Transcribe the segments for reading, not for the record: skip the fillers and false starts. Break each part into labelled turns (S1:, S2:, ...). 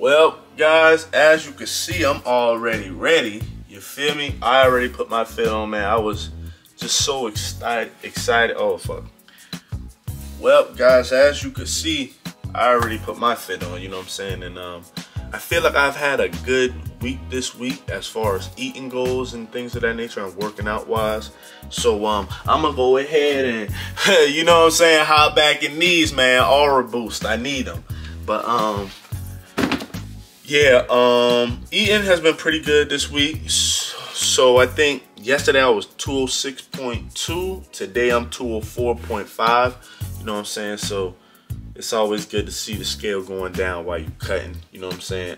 S1: Well, guys, as you can see, I'm already ready. You feel me? I already put my fit on, man. I was just so excited. Oh, fuck. Well, guys, as you can see, I already put my fit on, you know what I'm saying? And I feel like I've had a good week this week as far as eating goes and things of that nature and working out wise. So I'm gonna go ahead and, you know what I'm saying, hop back in these, man. Aura boost, I need them. But yeah, eating has been pretty good this week. So I think yesterday I was 206.2. Today I'm 204.5. You know what I'm saying? So it's always good to see the scale going down while you're cutting. You know what I'm saying?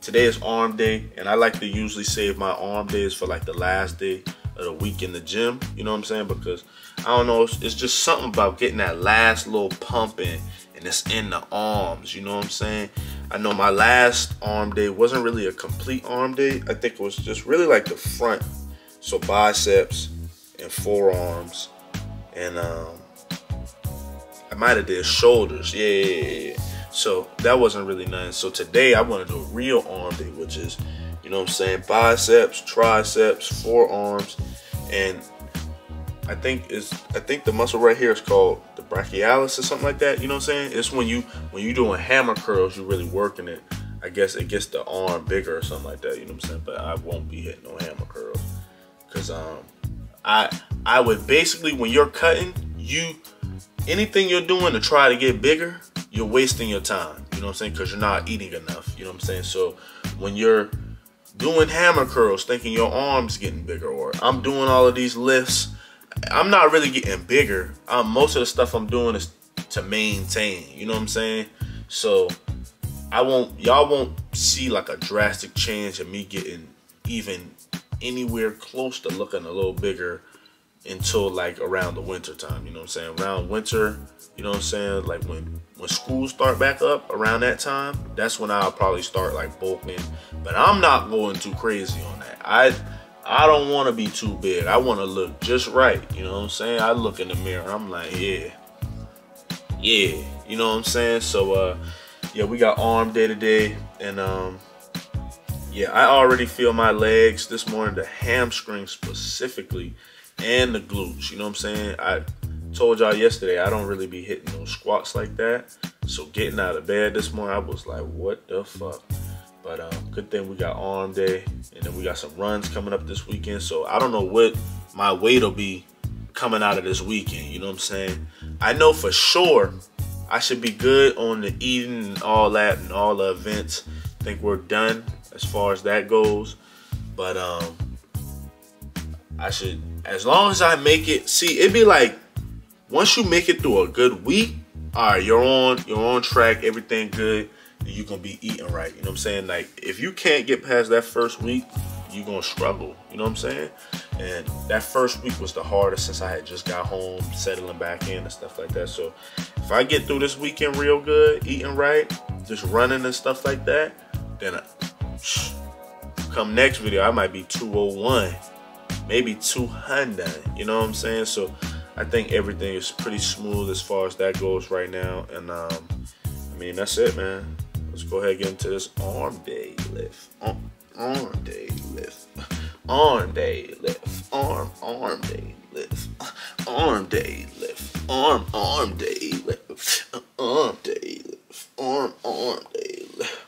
S1: Today is arm day, and I like to usually save my arm days for like the last day of the week in the gym. You know what I'm saying? Because I don't know, it's just something about getting that last little pump in, and it's in the arms. You know what I'm saying? I know my last arm day wasn't really a complete arm day. I think it was just really like the front, so biceps and forearms, and I might have did shoulders. Yeah. So that wasn't really nothing. So today I want to do a real arm day, which is, you know what I'm saying, biceps, triceps, forearms, and I think the muscle right here is called the brachialis or something like that. You know what I'm saying? It's when you doing hammer curls, you're really working it. I guess it gets the arm bigger or something like that. You know what I'm saying? But I won't be hitting no hammer curls because I would basically, when you're cutting, anything you're doing to try to get bigger, you're wasting your time. You know what I'm saying? Because you're not eating enough. You know what I'm saying? So when you're doing hammer curls, thinking your arm's getting bigger, or I'm doing all of these lifts, I'm not really getting bigger. Most of the stuff I'm doing is to maintain. You know what I'm saying? So y'all won't see like a drastic change of me getting even anywhere close to looking a little bigger until like around the winter time. You know what I'm saying? Around winter, you know what I'm saying? Like when schools start back up, around that time, that's when I'll probably start like bulking. But I'm not going too crazy on that. I don't want to be too big. I want to look just right. You know what I'm saying? I look in the mirror, I'm like, yeah. You know what I'm saying? So yeah, we got arm day today, and yeah, I already feel my legs this morning, the hamstring specifically, and the glutes. You know what I'm saying? I told y'all yesterday I don't really be hitting those squats like that. So getting out of bed this morning, I was like, what the fuck? But good thing we got arm day, and then we got some runs coming up this weekend. So I don't know what my weight will be coming out of this weekend. You know what I'm saying? I know for sure I should be good on the eating and all that and all the events. I think we're done as far as that goes. But I should, as long as I make it, see, it'd be like, once you make it through a good week, all right, you're on track, everything good, you're gonna be eating right. You know what I'm saying? Like, if you can't get past that first week, you're gonna struggle. You know what I'm saying? And that first week was the hardest since I had just got home, settling back in and stuff like that. So if I get through this weekend real good, eating right, just running and stuff like that, then come next video, I might be 201, maybe 200. You know what I'm saying? So I think everything is pretty smooth as far as that goes right now. And I mean, that's it, man. Let's go ahead and get into this arm day lift. Arm day lift. Arm day lift. Arm day lift. Arm day lift. Arm day lift. Arm day lift. Arm day lift.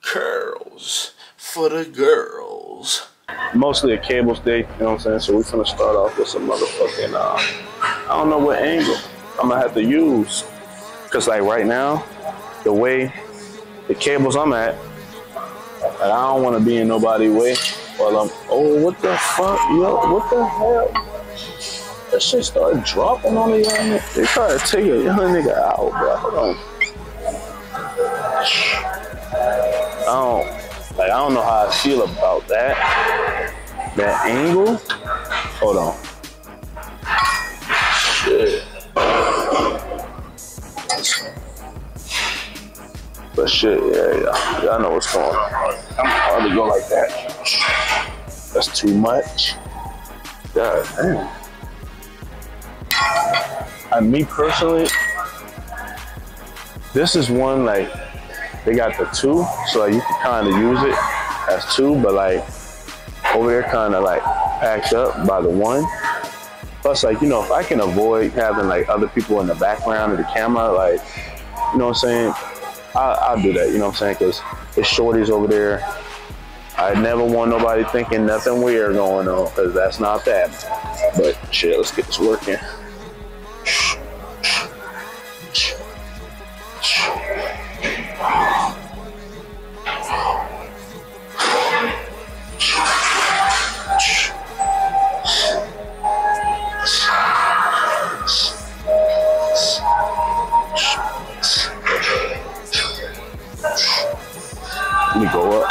S1: Curls for the girls. Mostly a cables day, you know what I'm saying? So we're gonna start off with some motherfucking, I don't know what angle I'm gonna have to use. Cause like right now, the way the cables I'm at, like, I don't wanna be in nobody's way while I'm, oh, what the fuck, yo, what the hell? That shit started dropping on me, young. They try to take a young nigga out, bro. Hold on. I don't know how I feel about that. That angle. Hold on. Shit. But shit, yeah. Y'all know what's going on. I'm hard to go like that. That's too much. God damn. Me personally, this is one like
S2: they got the 2, so like, you can kind of use it as 2, but like over there kind of like packed up by the 1. Plus, like, you know, if I can avoid having like other people in the background of the camera, like, you know what I'm saying, I'll do that, you know what I'm saying, because it's shorties over there. I never want nobody thinking nothing weird going on, because that's not that. But shit, let's get this working. Let me go up.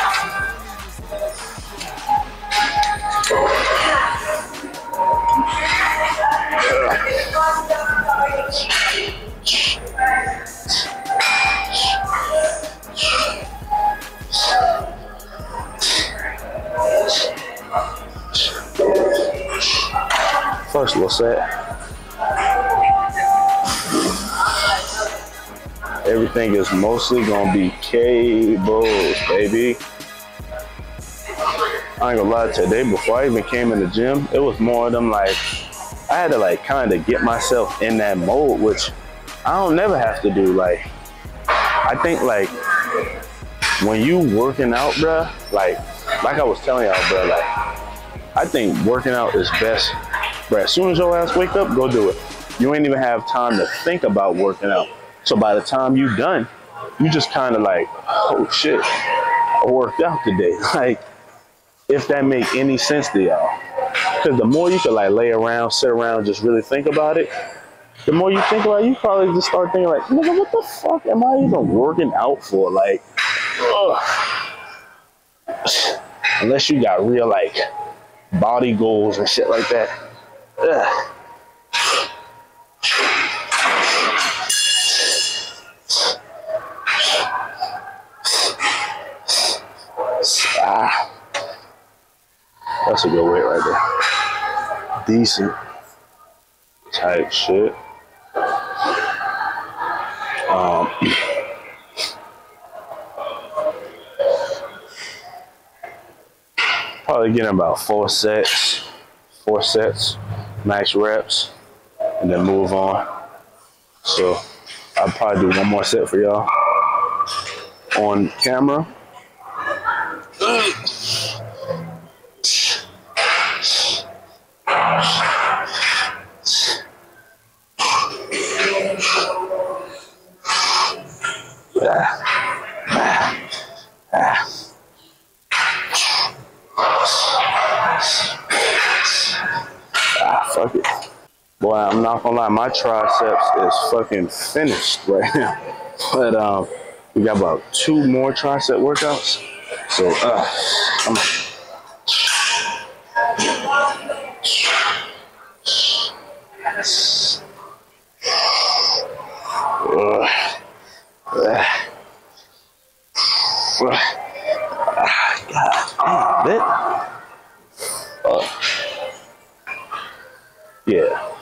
S2: First little set. Everything is mostly gonna be cables, baby. I ain't gonna lie, today before I even came in the gym, it was more of them like, I had to like kind of get myself in that mode, which I don't never have to do. Like, I think like when you working out, bruh, like I was telling y'all, bruh, like I think working out is best, bruh. As soon as your ass wake up, go do it. You ain't even have time to think about working out. So by the time you done, you just kind of like, oh shit, I worked out today. Like, if that make any sense to y'all. Because the more you can like lay around, sit around, just really think about it, the more you think about it, you probably just start thinking like, nigga, what the fuck am I even working out for? Like, ugh. Unless you got real like body goals and shit like that. Ugh. That's a good weight right there. Decent type shit. Probably getting about 4 sets, max reps, and then move on. So I'll probably do 1 more set for y'all on camera. Fuck it. Boy, I'm not gonna lie, my triceps is fucking finished right now. But we got about 2 more tricep workouts. So God damn, yeah,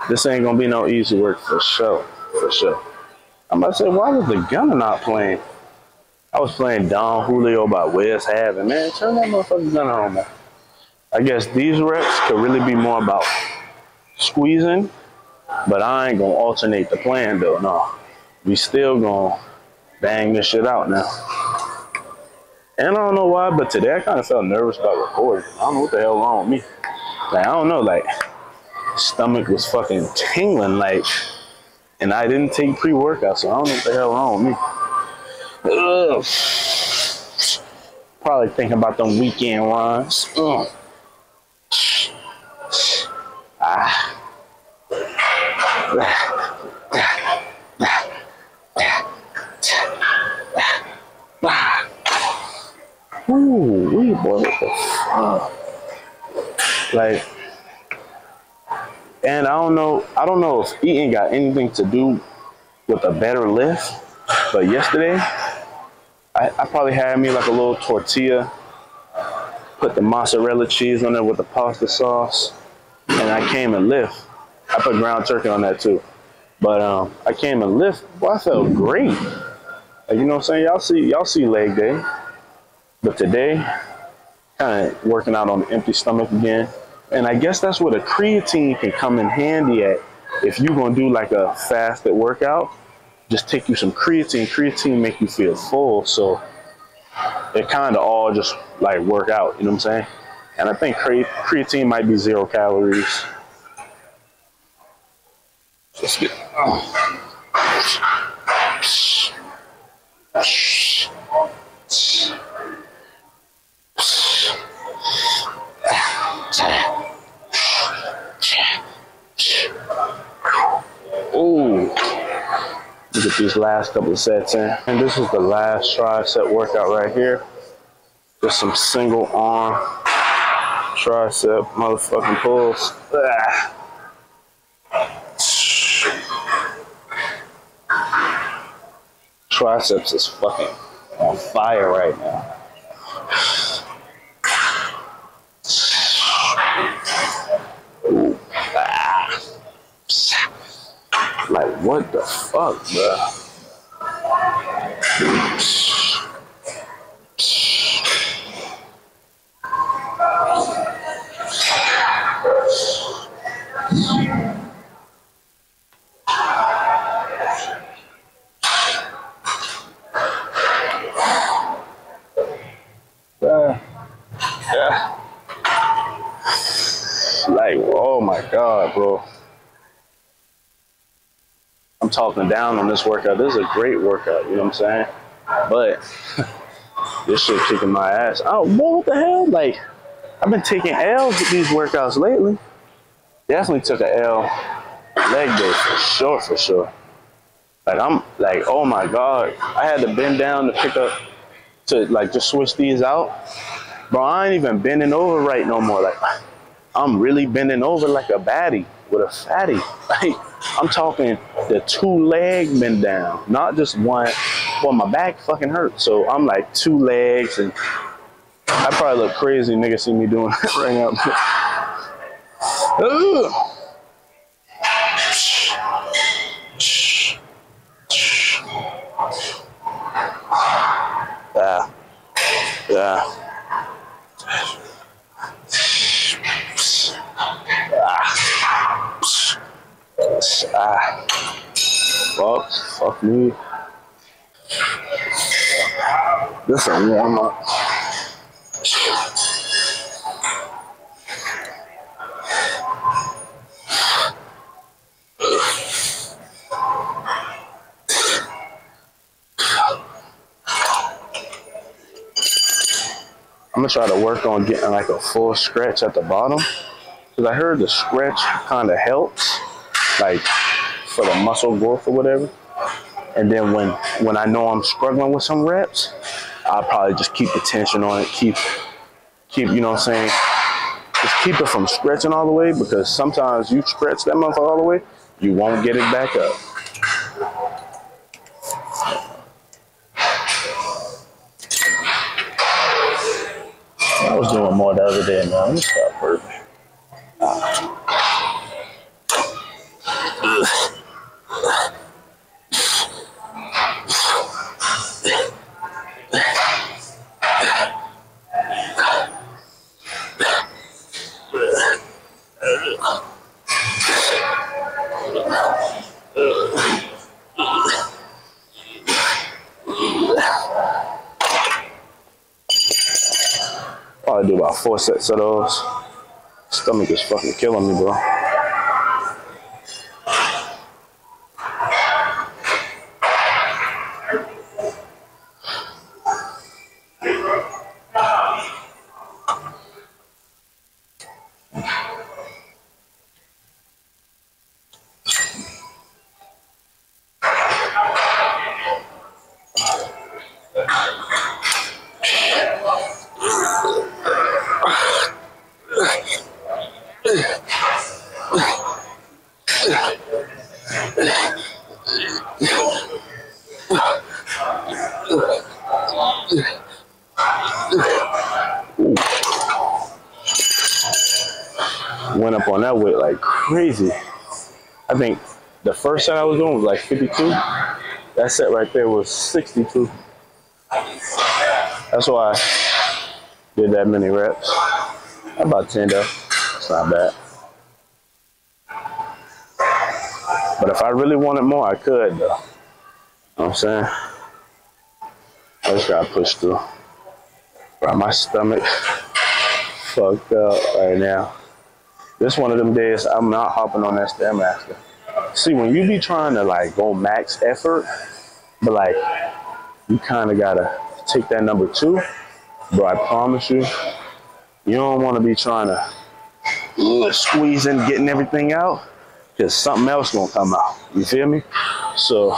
S2: this ain't gonna be no easy work for sure, for sure. I'm about to say, why was the gunner not playing? I was playing Don Julio by Wes Haven. Man, turn that motherfucking gunner on, man. I guess these reps could really be more about squeezing, but I ain't gonna alternate the plan though, no. We still gonna bang this shit out now. And I don't know why, but today I kind of felt nervous about recording. I don't know what the hell wrong with me. Like, I don't know, like, stomach was fucking tingling, like, and I didn't take pre-workout, so I don't know what the hell wrong with me. Ugh. Probably thinking about them weekend runs. Ooh, wee boy, what the fuck? Like, and I don't know if eating got anything to do with a better lift, but yesterday, I probably had me like a little tortilla, put the mozzarella cheese on there with the pasta sauce, and I came and lift. I put ground turkey on that too. But I came and lift, boy, I felt great. Like, you know what I'm saying? Y'all see leg day. But today, kind of working out on an empty stomach again. And I guess that's where the creatine can come in handy at. If you're gonna do like a fasted workout, just take you some creatine. Creatine make you feel full, so it kind of all just like work out, you know what I'm saying? And I think creatine might be 0 calories. Let's get, Ooh. Look at these last couple of sets in. And this is the last tricep workout right here. Just some single arm tricep motherfucking pulls. Triceps is fucking on fire right now. Ooh. Like, what the fuck, bruh? Yeah. Like, oh my God, bro. I'm talking down on this workout. This is a great workout, you know what I'm saying? But this shit kicking my ass. Oh, what the hell? Like, I've been taking L's with these workouts lately. Definitely took an L leg day for sure. Like, I'm like, oh my God. I had to bend down to pick up, to like just switch these out. Bro, I ain't even bending over right no more. Like, I'm really bending over like a baddie with a fatty. Like, I'm talking the 2 leg bend down, not just one. Well, my back fucking hurts. So I'm like 2 legs, and I probably look crazy. Niggas see me doing that right now. Yeah. Fuck me. This a warm up. I'm gonna try to work on getting like a full stretch at the bottom, because I heard the stretch kind of helps, like for the muscle growth or whatever. And then when I know I'm struggling with some reps, I'll probably just keep the tension on it, keep, you know what I'm saying? Just keep it from stretching all the way, because sometimes you stretch that motherfucker all the way, you won't get it back up. I was doing more the other day, man. Let me stop burping. Probably do about 4 sets of those. Stomach is fucking killing me, bro. Went up on that weight like crazy. I think the first set I was doing was like 52. That set right there was 62. That's why I did that many reps. About 10 though. It's not bad. But if I really wanted more, I could though. You know what I'm saying? I just gotta push through. Bro, my stomach fucked up right now. This one of them days I'm not hopping on that Stairmaster. See, when you be trying to like go max effort, but like you kind of gotta take that number 2, bro. I promise you, you don't want to be trying to squeeze in, getting everything out, because something else gonna come out. You feel me? So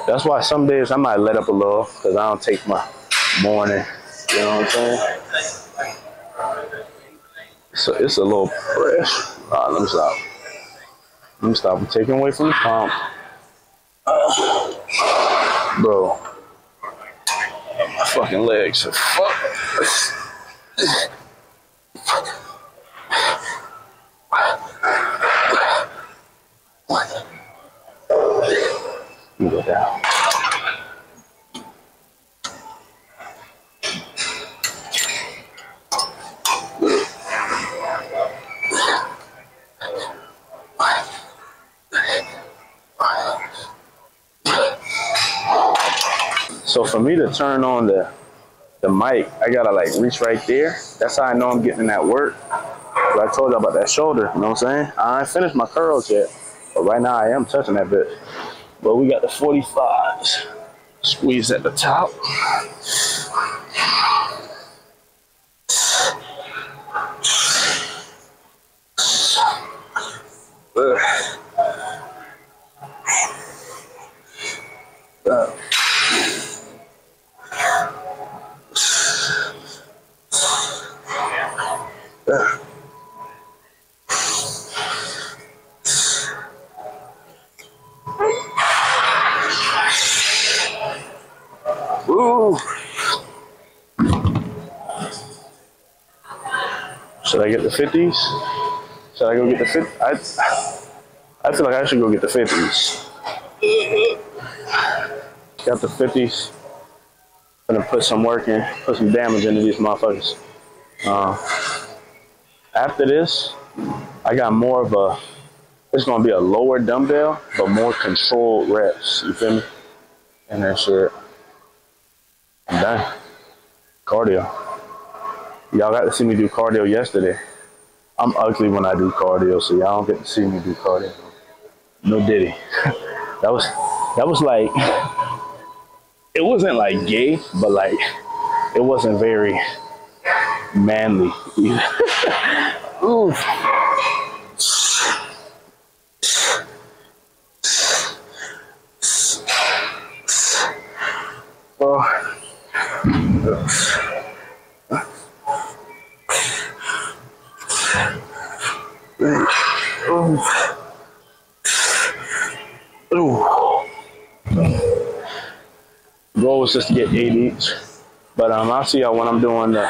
S2: that's why some days I might let up a little, because I don't take my morning. You know what I'm saying? So it's a little pressure. Let me stop. Let me stop. I'm taking away from the pump. Bro, my fucking legs are fucked. Let me go down. So for me to turn on the mic, I gotta like reach right there. That's how I know I'm getting in that work. But I told you about that shoulder, you know what I'm saying? I ain't finished my curls yet, but right now I am touching that bit. But we got the 45s. Squeeze at the top. Ooh. Should I get the 50s? Should I go get the 50s? I feel like I should go get the 50s. Got the 50s. Gonna put some work in, put some damage into these motherfuckers. After this, I got more of a, it's gonna be a lower dumbbell, but more controlled reps. You feel me? And that shit. I'm done. Cardio. Y'all got to see me do cardio yesterday. I'm ugly when I do cardio, so y'all don't get to see me do cardio. No diddy. That was like, it wasn't like gay, but like, it wasn't very manly. Ooh. Goal is just to get 8 each, but I'll see y'all when I'm doing the